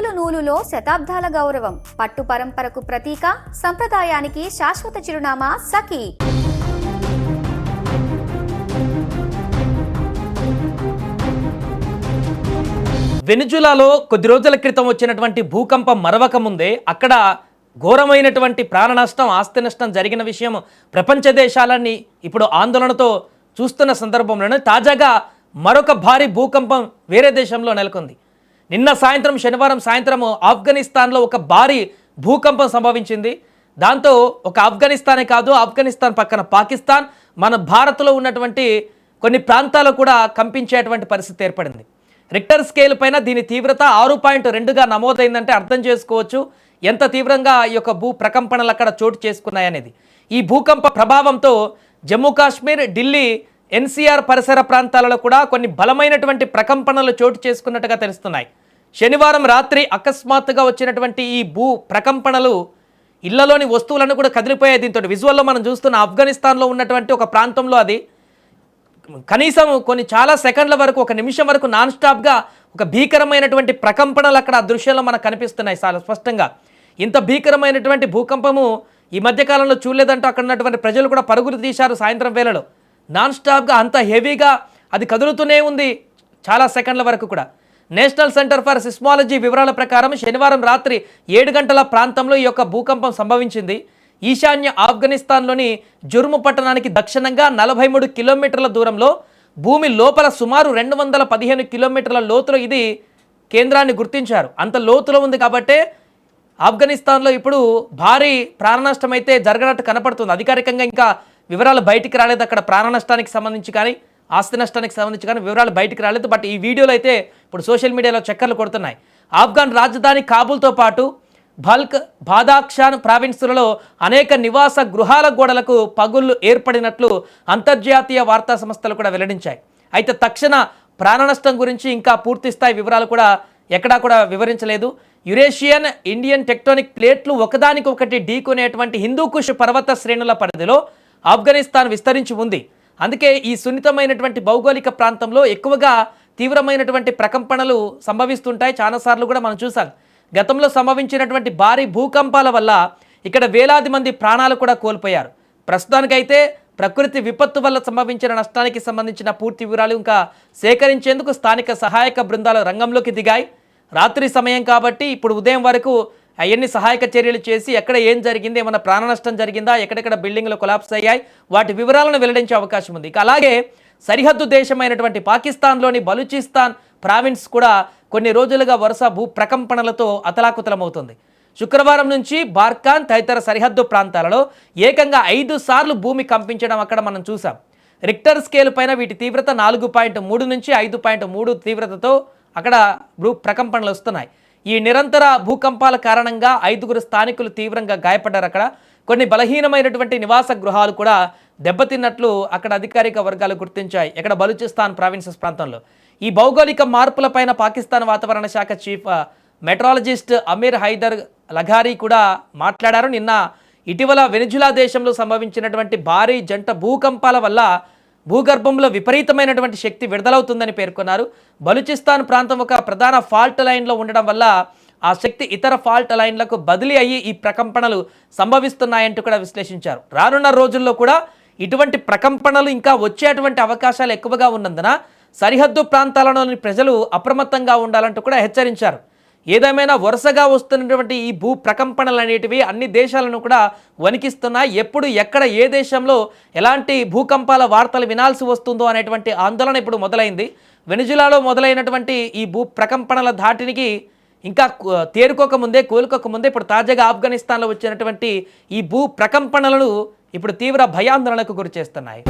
నూలు నూలులో శతాబ్దాల గౌరవం, పట్టు పరంపరకు ప్రతీక, సంప్రదాయానికి శాశ్వత చిరునామా సఖీ. వెనిజులాలో కొద్ది రోజుల క్రితం వచ్చినటువంటి భూకంపం మరవక ముందే అక్కడ ఘోరమైనటువంటి ప్రాణ నష్టం, ఆస్తి నష్టం జరిగిన విషయం ప్రపంచ దేశాలన్నీ ఇప్పుడు ఆందోళనతో చూస్తున్న సందర్భంలోనే తాజాగా మరొక భారీ భూకంపం వేరే దేశంలో నెలకొంది. నిన్న సాయంత్రం శనివారం సాయంత్రం ఆఫ్ఘనిస్తాన్లో ఒక భారీ భూకంపం సంభవించింది. దాంతో ఒక ఆఫ్ఘనిస్తానే కాదు, ఆఫ్ఘనిస్తాన్ పక్కన పాకిస్తాన్, మన భారత్లో ఉన్నటువంటి కొన్ని ప్రాంతాలు కూడా కంపించేటువంటి పరిస్థితి ఏర్పడింది. రిక్టర్ స్కేల్ పైన దీని తీవ్రత 6.2గా నమోదైందంటే అర్థం చేసుకోవచ్చు ఎంత తీవ్రంగా ఈ యొక్క భూ ప్రకంపనలు అక్కడ చోటు చేసుకున్నాయనేది. ఈ భూకంప ప్రభావంతో జమ్మూ కాశ్మీర్, ఢిల్లీ, ఎన్సీఆర్ పరిసర ప్రాంతాలలో కూడా కొన్ని బలమైనటువంటి ప్రకంపనలు చోటు చేసుకున్నట్టుగా తెలుస్తున్నాయి. శనివారం రాత్రి అకస్మాత్తుగా వచ్చినటువంటి ఈ భూ ప్రకంపనలు ఇళ్లలోని వస్తువులను కూడా కదిలిపోయాయి. దీంతో విజువల్లో మనం చూస్తున్న ఆఫ్ఘనిస్తాన్లో ఉన్నటువంటి ఒక ప్రాంతంలో అది కనీసం కొన్ని చాలా సెకండ్ల వరకు, ఒక నిమిషం వరకు నాన్ స్టాప్గా ఒక భీకరమైనటువంటి ప్రకంపనలు అక్కడ ఆ దృశ్యంలో మనకు కనిపిస్తున్నాయి చాలా స్పష్టంగా. ఇంత భీకరమైనటువంటి భూకంపము ఈ మధ్యకాలంలో చూడలేదంటూ అక్కడ ఉన్నటువంటి ప్రజలు కూడా పరుగులు తీశారు. సాయంత్రం వేళలో నాన్ స్టాప్గా అంత హెవీగా అది కదులుతూనే ఉంది చాలా సెకండ్ల వరకు కూడా. నేషనల్ సెంటర్ ఫర్ సిస్మాలజీ వివరాల ప్రకారం శనివారం రాత్రి 7 గంటల ప్రాంతంలో ఈ యొక్క భూకంపం సంభవించింది. ఈశాన్య ఆఫ్ఘనిస్తాన్లోని జుర్ము పట్టణానికి దక్షిణంగా 43 కిలోమీటర్ల దూరంలో భూమి లోపల సుమారు 215 కిలోమీటర్ల లోతులో ఇది కేంద్రాన్ని గుర్తించారు. అంత లోతులో ఉంది కాబట్టే ఆఫ్ఘనిస్తాన్లో ఇప్పుడు భారీ ప్రాణ నష్టం అయితే జరగనట్టు కనపడుతుంది. అధికారికంగా ఇంకా వివరాలు బయటికి రాలేదు. అక్కడ ప్రాణ నష్టానికి సంబంధించి కానీ ఆస్తి నష్టానికి సంబంధించి కానీ వివరాలు బయటికి రాలేదు. బట్ ఈ వీడియోలో అయితే ఇప్పుడు సోషల్ మీడియాలో చక్కర్లు కొడుతున్నాయి. ఆఫ్ఘన్ రాజధాని కాబూల్తో పాటు బల్క్, బాదాఖ్షాన్ ప్రావిన్సులలో అనేక నివాస గృహాల గోడలకు పగుళ్లు ఏర్పడినట్లు అంతర్జాతీయ వార్తా సంస్థలు కూడా వెల్లడించాయి. అయితే తక్షణ ప్రాణ నష్టం గురించి ఇంకా పూర్తి స్థాయి వివరాలు కూడా ఎక్కడా కూడా వివరించలేదు. యురేషియన్ ఇండియన్ టెక్టోనిక్ ప్లేట్లు ఒకదానికొకటి ఢీకొనేటువంటి హిందూకుష్ పర్వత శ్రేణుల పరిధిలో ఆఫ్ఘనిస్తాన్ విస్తరించి ఉంది. అందుకే ఈ సున్నితమైనటువంటి భౌగోళిక ప్రాంతంలో ఎక్కువగా తీవ్రమైనటువంటి ప్రకంపనలు సంభవిస్తుంటాయి. చాలాసార్లు కూడా మనం చూసాం. గతంలో సంభవించినటువంటి భారీ భూకంపాల వల్ల ఇక్కడ వేలాది మంది ప్రాణాలు కూడా కోల్పోయారు. ప్రస్తుతానికైతే ప్రకృతి విపత్తు వల్ల సంభవించిన నష్టానికి సంబంధించిన పూర్తి వివరాలు ఇంకా సేకరించేందుకు స్థానిక సహాయక బృందాలు రంగంలోకి దిగాయి. రాత్రి సమయం కాబట్టి ఇప్పుడు ఉదయం వరకు అవన్నీ సహాయక చర్యలు చేసి ఎక్కడ ఏం జరిగింది, ఏమైనా ప్రాణ నష్టం జరిగిందా, ఎక్కడెక్కడ బిల్డింగ్లు కొలాప్స్ అయ్యాయి, వాటి వివరాలను వెల్లడించే అవకాశం ఉంది. ఇక అలాగే సరిహద్దు దేశమైనటువంటి పాకిస్తాన్లోని బలూచిస్తాన్ ప్రావిన్స్ కూడా కొన్ని రోజులుగా వరుస భూ ప్రకంపనలతో అతలాకుతలమవుతుంది. శుక్రవారం నుంచి బార్కాన్ తదితర సరిహద్దు ప్రాంతాలలో ఏకంగా 5 సార్లు భూమి కంపించడం అక్కడ మనం చూసాం. రిక్టర్ స్కేల్ పైన వీటి తీవ్రత 4.3 నుంచి 5.3 తీవ్రతతో అక్కడ భూ ప్రకంపనలు వస్తున్నాయి. ఈ నిరంతర భూకంపాల కారణంగా 5గురు స్థానికులు తీవ్రంగా గాయపడ్డారు. అక్కడ కొన్ని బలహీనమైనటువంటి నివాస గృహాలు కూడా దెబ్బతిన్నట్లు అక్కడ అధికారిక వర్గాలు గుర్తించాయి. ఇక్కడ బలూచిస్తాన్ ప్రావిన్సెస్ ప్రాంతంలో ఈ భౌగోళిక మార్పులపైన పాకిస్తాన్ వాతావరణ శాఖ చీఫ్ మెట్రాలజిస్ట్ అమీర్ హైదర్ లఘారీ కూడా మాట్లాడారు. నిన్న ఇటీవల వెనిజులా దేశంలో సంభవించినటువంటి భారీ జంట భూకంపాల వల్ల భూగర్భంలో విపరీతమైనటువంటి శక్తి విడుదలవుతుందని పేర్కొన్నారు. బలూచిస్తాన్ ప్రాంతం ఒక ప్రధాన ఫాల్ట్ లైన్లో ఉండడం వల్ల ఆ శక్తి ఇతర ఫాల్ట్ లైన్లకు బదిలీ అయ్యి ఈ ప్రకంపనలు సంభవిస్తున్నాయంటూ కూడా విశ్లేషించారు. రానున్న రోజుల్లో కూడా ఇటువంటి ప్రకంపనలు ఇంకా వచ్చేటువంటి అవకాశాలు ఎక్కువగా ఉన్నందున సరిహద్దు ప్రాంతాలలోని ప్రజలు అప్రమత్తంగా ఉండాలంటూ కూడా హెచ్చరించారు. ఏదేమైనా వరుసగా వస్తున్నటువంటి ఈ భూ ప్రకంపనలు అనేటివి అన్ని దేశాలను కూడా వణికిస్తున్నాయి. ఎప్పుడు ఎక్కడ ఏ దేశంలో ఎలాంటి భూకంపాల వార్తలు వినాల్సి వస్తుందో అనేటువంటి ఆందోళన ఇప్పుడు మొదలైంది. వెనిజులాలో మొదలైనటువంటి ఈ భూ ప్రకంపనల ధాటినికి ఇంకా కోలుకోకముందే ఇప్పుడు తాజాగా ఆఫ్ఘనిస్తాన్లో వచ్చినటువంటి ఈ భూ ప్రకంపనలను ఇప్పుడు తీవ్ర భయాందోళనకు గురి చేస్తున్నాయి.